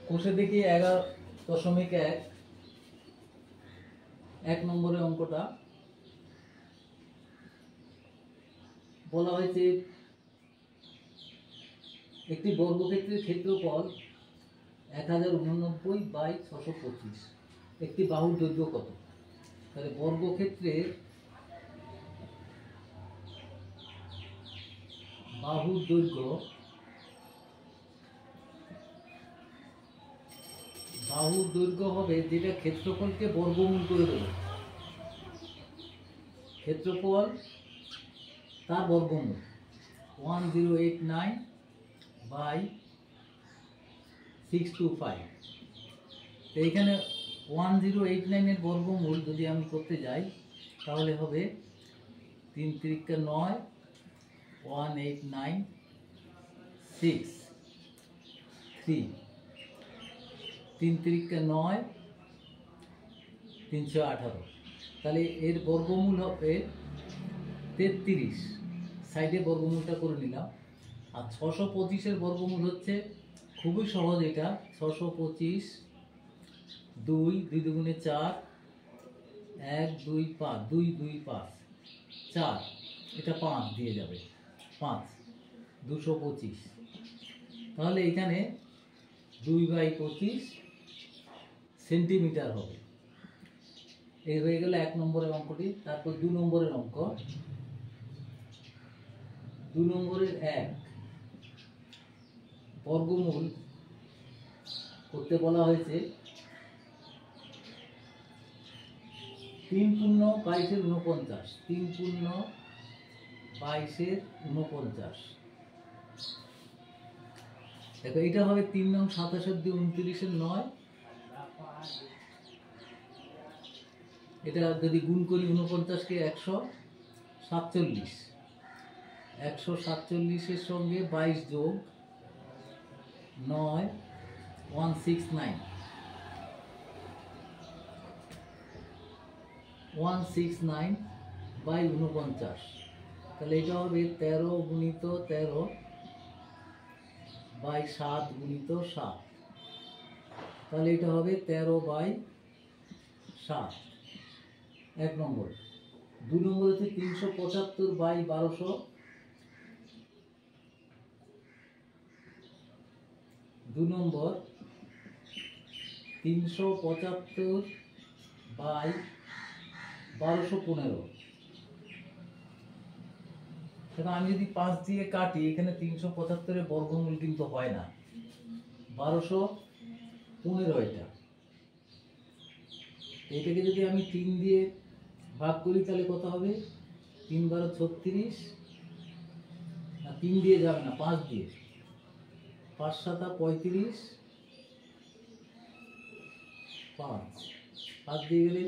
কোষে দেখি 11.1 এক নম্বরের অঙ্কটা বলা হয়েছে একটি বর্গক্ষেত্রের ক্ষেত্রফল 1089/625। একটি বাহুর দৈর্ঘ্য কত? তাহলে বর্গক্ষেত্রের বাহুর দৈর্ঘ্য হবে যেটা ক্ষেত্রফলকে বর্গমূল করে দেবে। ক্ষেত্রফল তার বর্গমূল 1089/625। তো এইখানে 1089 এর বর্গমূল যদি আমি করতে যাই তাহলে হবে 3 × 9 189 6 3 × 9 318। তাহলে এর বর্গমূল হবে 33। সাইডে বর্গমূলটা করে নিলাম। আর 625-এর বর্গমূল হচ্ছে খুবই সহজ, এটা 625 2 2 দুগুণে 4 1 2 5 2 2 5 4, এটা 5 দিয়ে যাবে, 5 225। তাহলে এখানে 2/25 সেন্টিমিটার হবে। এই হয়ে গেল 1 নম্বরের অঙ্কটি। তারপর 2 নম্বরের অঙ্ক। 2 নম্বরের 1 বর্গমূল করতে বলা হয়েছে 3 পূর্ণ 22-এর 49। 3 পূর্ণ 22-এর 49। দেখো এটা হবে 3 নং 27 দিয়ে 29-এর 9। এটা যদি গুণ করি 49-কে 147, 147-এর সঙ্গে 22 যোগ 9 169, 169/49। তাহলে এটা হবে 13 × 13/7 × 7। তাহলে এটা হবে 13/7। 1 নম্বর। 2 নম্বর হচ্ছে 375/1200। 2 নম্বর 375/1215। সেটা আমি যদি 5 দিয়ে কাটি, এখানে 375-এর বর্গমূল কিন্তু হয় না, 1215 এটা। এটাকে যদি আমি 3 দিয়ে ভাগ করি তাহলে কত হবে? 3 × 12 = 36। না, 3 দিয়ে যাবে না, 5 দিয়ে। 5 × 7 = 35, 5 দিয়ে গেলে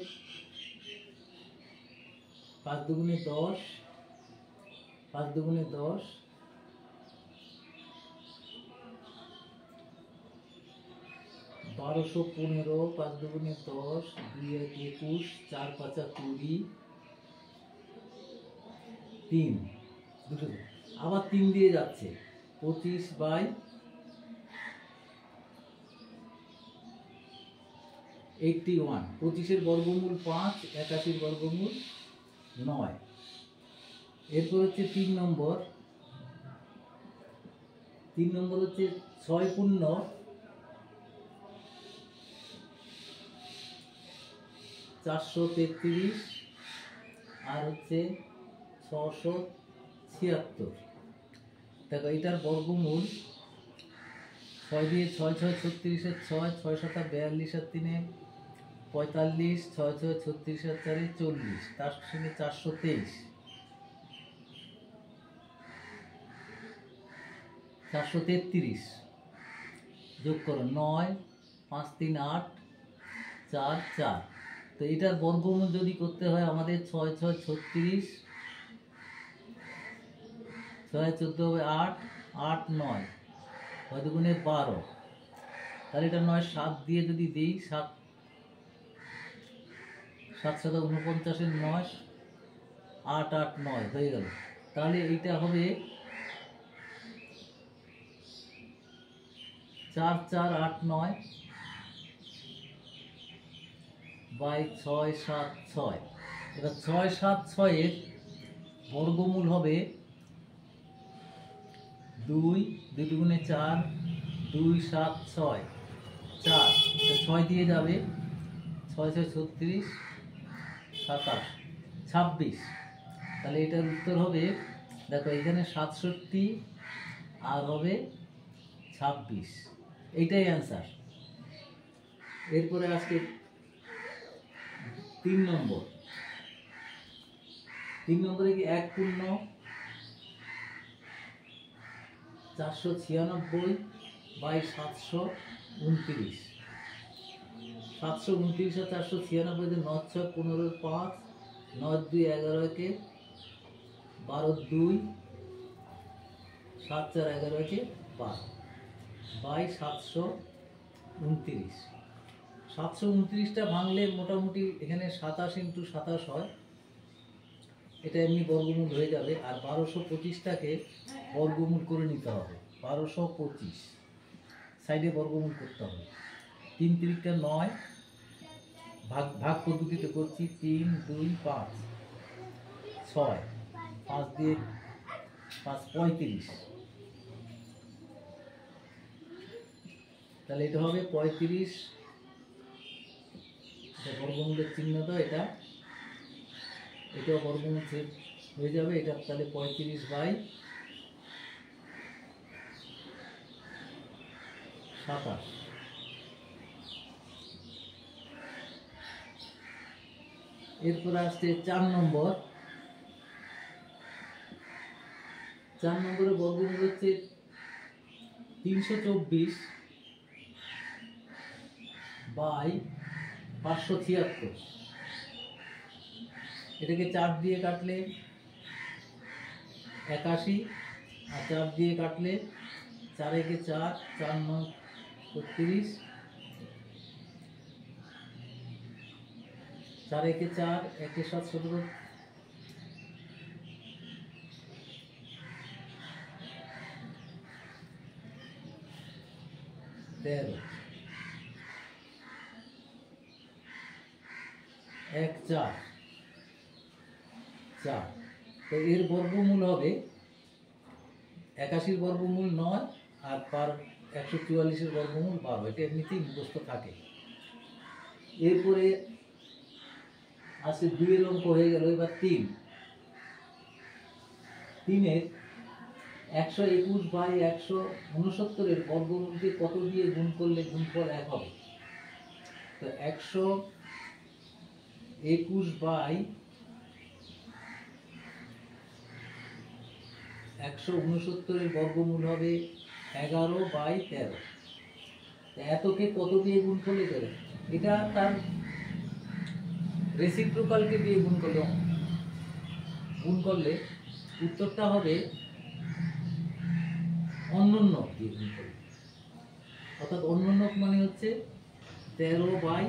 5 দুগুণে 10, 5 দুগুণে 10, 1215, 5 দুগুণে 10, 2 × 1 = 21, 4 × 5 = 20, 3 দুটো আবার 3 দিয়ে যাচ্ছে, 25/81। 25-এর বর্গমূল 5, 81-র বর্গমূল 9। এরপর হচ্ছে 3 নম্বর। 3 নম্বর হচ্ছে 6 পূর্ণ 433 আর হচ্ছে 676। দেখো এটার বর্গমূল 6 দিয়ে 6 6 36-এর 6, 6 7 42 আর 3 45, 6 6 36 আর 4 40, তার সঙ্গে 423, 433 যোগ করো 9 5 3 8 4 4। তো এটার বর্গমূল যদি করতে হয় আমাদের 6 6 36, 6 14 হবে 8, 8 9, 6 দুগুণে 12। তাহলে এটা 9 7 দিয়ে যদি দিই, 7 7 7 49-এর 9, 8 8 9 হয়ে গেল। তাহলে এইটা হবে 4 4 8 9 বাই 6 7 6। এবার 6 7 6 এর বর্গমূল হবে 2 2 দুগুণে 4 2 7 6 4, 6 দিয়ে যাবে 6 6 36 27 26। তাহলে এটার উত্তর হবে, দেখো এখানে 67 আর হবে 26, এইটাই অ্যান্সার। এরপরে আজকে 3 নম্বর। 3 নম্বরে কি 1 পূর্ণ 496 বাই 729। 729 আর 496 9 6 15 5 9 2 11 একে 12 2 7 4 11 একে 12 বাই 729। 729টা ভাঙলে মোটামুটি এখানে 27 ইন্টু 27 হয়, এটা এমনি বর্গমূল হয়ে যাবে। আর 1225টাকে বর্গমূল করে নিতে হবে, 1225 সাইডে বর্গমূল করতে হবে। 3 3টা 9, ভাগ ভাগ পদ্ধতিতে করছি, 3 2 5 6, 5 দিয়ে 5 35। তাহলে এটা হবে 35, এটা বর্গমূলের চিহ্ন তো, এটাও বর্গমূল হয়ে যাবে। এটা তাহলে 35 বাই 27। এরপরে আসছে 4 নম্বর। 4 নম্বরের বর্গমূল হচ্ছে 324 বাই 576। এটাকে 4 দিয়ে কাটলে 81, আর 4 দিয়ে কাটলে 4 একে 4 4 9 36, 4 একে 4 1 7 17 13 1 4 4। তো এর বর্গমূল হবে 81 বর্গমূল 9 আর 144 বর্গমূল 12। এটা এমনিতেই মুখস্থ থাকে। এরপরে আসে 2 এর অঙ্ক হয়ে গেল। এবার 3 এর 121 বাই 169 এর বর্গমূলকে কত দিয়ে গুণ করলে গুণফল 1 হবে? তো 121 বাই 169 এর বর্গমূল হবে 11 বাই 13। এতকে কত দিয়ে গুণ করলে চলে? এটা তার রেসিপ্রোকালকে দিয়ে গুণ করলে উত্তরটা হবে অন্যন্য দিয়ে গুণ করলে। অর্থাৎ অন্যন্য মানে হচ্ছে 13 বাই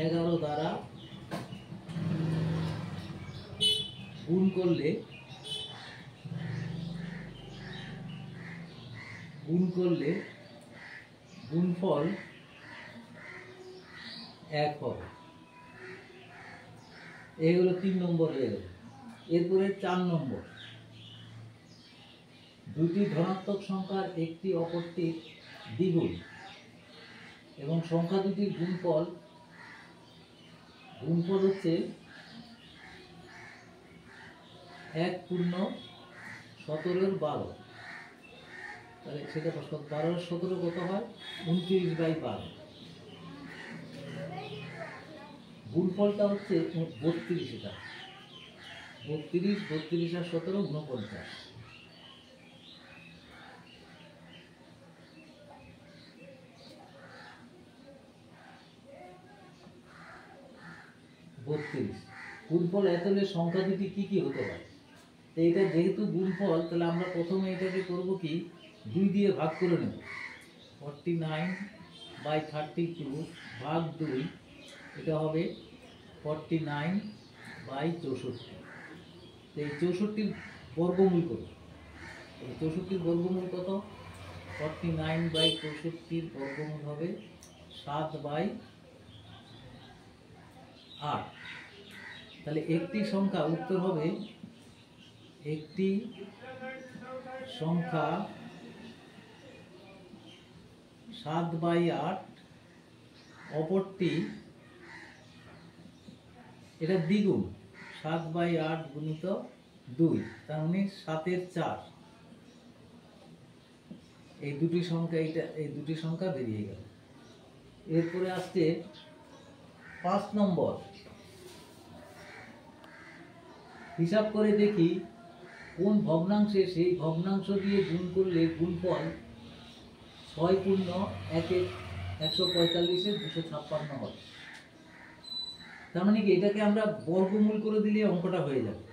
11 দ্বারা গুণ করলে গুণফল 1 হবে। এই হলো 3 নম্বর হয়ে গেল। এরপরে 4 নম্বর। দুটি ধনাত্মক সংখ্যার একটি অপরটির দ্বিগুণ এবং সংখ্যা দুটির গুণফল হচ্ছে 1 পূর্ণ 17 12। তাহলে সেটা 12 17 কত হয়? 29 বাই 12। গুণফলটা হচ্ছে 32। এটা 32 32 আর 17 49। গুণফল এত হলে সংখ্যা দুটি কি কি হতে পারে? তো এটা যেহেতু গুণফল, তাহলে আমরা প্রথমে এটাকে করব কি, 2 দিয়ে ভাগ করে নেব। 49 বাই 32 ভাগ 2, এটা হবে 49 বাই 64। তো এই 64 বর্গমূল করব। এই 64 বর্গমূল কত? 49/65 বর্গমূল হবে 7/8। তাহলে একটি সংখ্যা, উত্তর হবে একটি সংখ্যা 7/8, অপরটি এটা দ্বিগুণ 7/8 গুণিত 2, তার মানে 7-এর 4। এই দুটি সংখ্যা বেরিয়ে গেল। এরপরে আসছে 5 নম্বর। হিসাব করে দেখি কোন ভগ্নাংশে সেই ভগ্নাংশ দিয়ে গুণ করলে গুণফল 6 পূর্ণ 145-এর 256 হবে। তার মানে কি, এটাকে আমরা বর্গমূল করে দিলে অঙ্কটা হয়ে যাবে।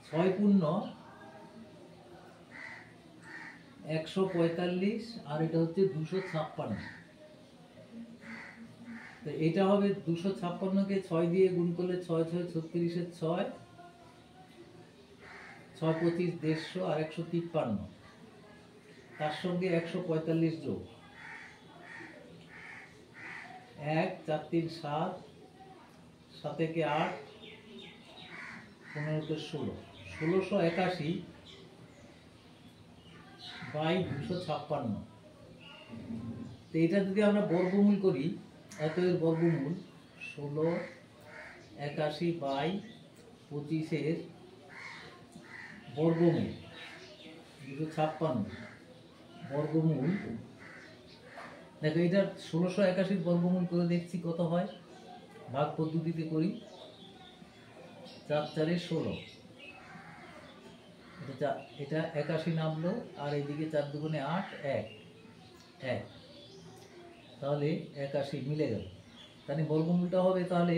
6 পূর্ণ 145 আর এটা হচ্ছে 256। তো এটা হবে 256-কে 6 দিয়ে গুণ করলে 6×6 = 36-এর 6, 6×25 = 150 আর 153, তার সঙ্গে 145 যোগ 1 4 3 7, 7 × 8 15 × 16, 1681/256। তো এটা যদি আমরা বর্গমূল করি, এর বর্গমূল 1681/25-এর বর্গমূল 256 বর্গমূল। দেখো, এটা 1681 বর্গমূল করে দেখছি কত হয়। ভাগ পদ্ধতিতে করি, 4 × 4 = 16। এটা 81 নামলো, আর এইদিকে 4 × 2 = 8, 1 তাহলে 81 মিলে গেল। তাহলে বর্গমূলটা হবে তাহলে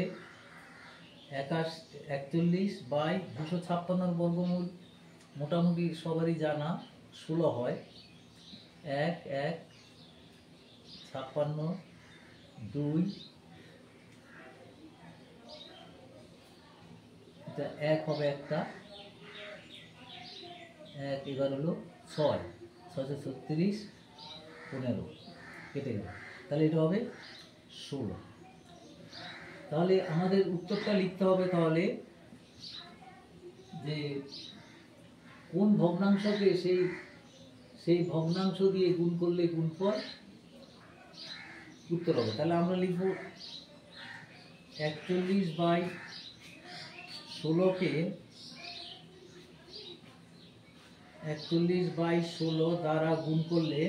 41/256 বর্গমূল মোটামুটি সবারই জানা 16 হয়। 1 1 56 2, এটা 1 হবে একটা, 1 এবার হলো 6, 6 × 36 15 কেটে গেল। তাহলে এটা হবে 16। তাহলে আমাদের উত্তরটা লিখতে হবে তাহলে যে কোন ভগ্নাংশকে সেই ভগ্নাংশ দিয়ে গুণ করলে গুণফল উত্তর হবে। তাহলে আমরা লিখব 41/16-কে 41/16 দ্বারা গুণ করলে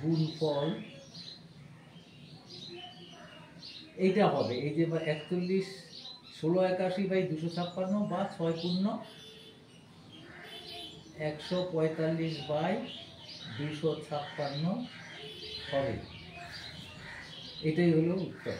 গুণফল এইটা হবে। এই যে 1681/256 বা 6 পূর্ণ 145/256 হবে। এটাই হলো উত্তর।